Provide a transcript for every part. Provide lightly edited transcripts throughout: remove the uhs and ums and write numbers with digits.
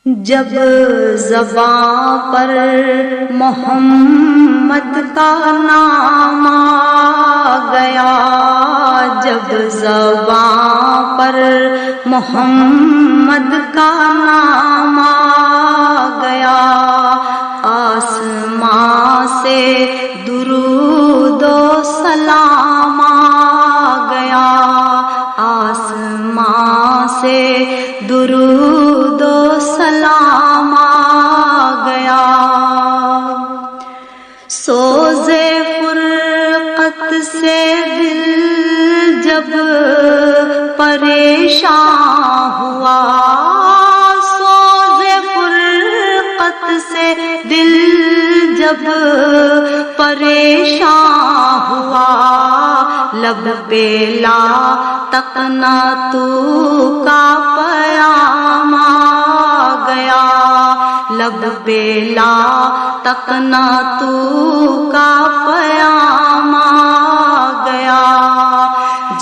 جب زباں پر محمد کا نام آ گیا، جب زباں پر محمد کا نام آ گیا، آسمان سے درود و سلام آ گیا، آسمان سے درود و سلام آ گیا۔ سوز فرقت سے دل جب پریشان ہوا، سوز فرقت سے دل جب پریشان ہوا، لب پہ لا تقنا تو کا پیام آ گیا، لب پہ لا تقنا تو کا پیام آ گیا۔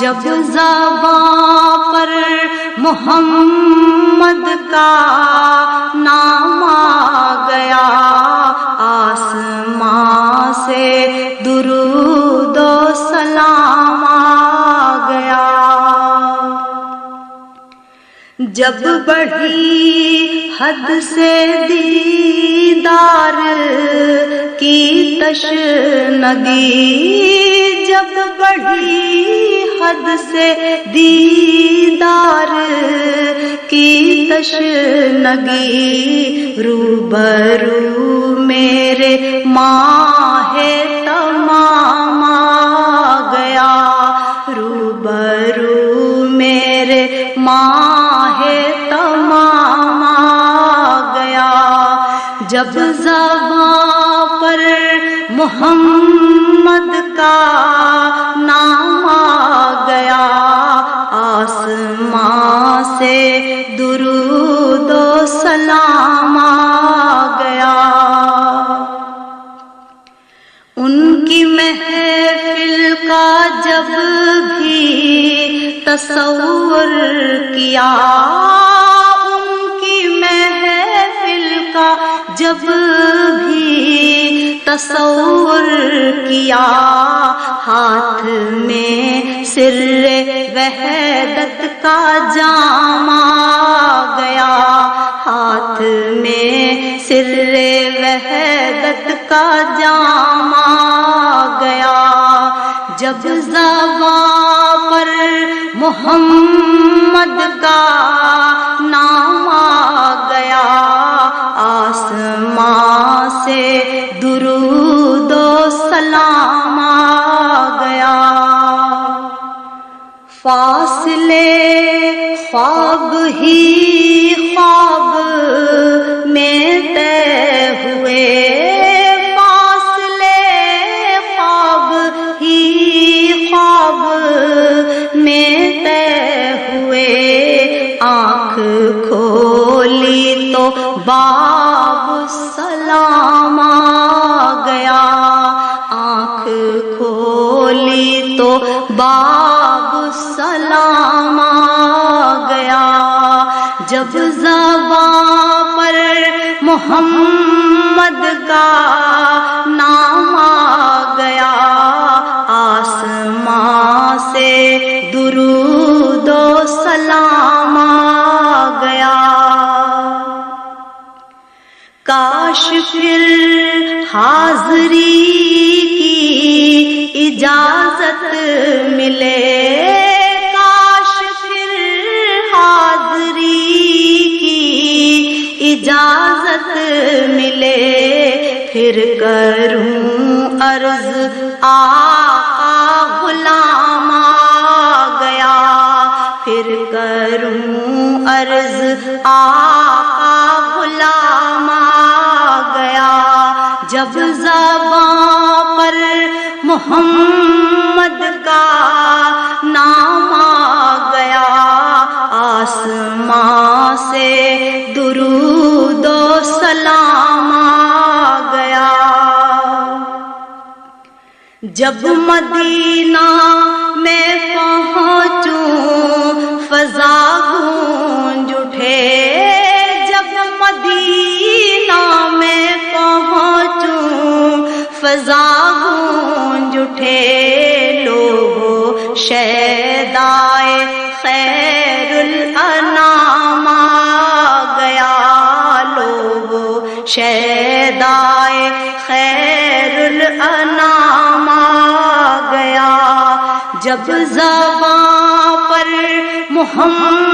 جب زباں پر محمد کا نام آ گیا، آسمان سے درود و سلام آ گیا۔ جب بڑھی حد سے دیدار کی تشنگی، جب بڑھی حد سے دیدار کی تشنگی، روبرو میرے ماہ تمام آ گیا، روبرو میرے ماہ تمام آ گیا۔ جب زباں پر محمد کا نام آ گیا، آسمان سے درود و سلام آ گیا۔ ان کی محفل کا جب بھی تصور کیا، ان کی محفل کا جب بھی تصور کیا، ہاتھ میں سر وحدت کا جام آ گیا، ہاتھ میں سر وحدت کا جام آ گیا۔ جب زباں پر محمد کا نام آ گیا، آسمان سے درود و سلام آ گیا۔ فاصلے خواب ہی خواب میں طے ہوئے، فاصلے خواب ہی خواب میں طے ہوئے، آنکھ کھولی تو باب السلام آ گیا، آنکھ کھولی تو باب السلام آ گیا۔ جب زباں پر محمد کا نام آ گیا، آسمان سے درود و سلام آ گیا۔ کاش پھر حاضری کی اجازت ملے، کاش پھر حاضری کی اجازت ملے، پھر کروں عرض آقا غلام آ گیا، پھر کروں عرض آقا غلام آ گیا۔ جب زباں پر محمد کا نام آ گیا، آسمان سے درود و سلام آ گیا۔ جب مدینہ میں پہنچوں فضا گونج اٹھے، جب جب زباں پر محمد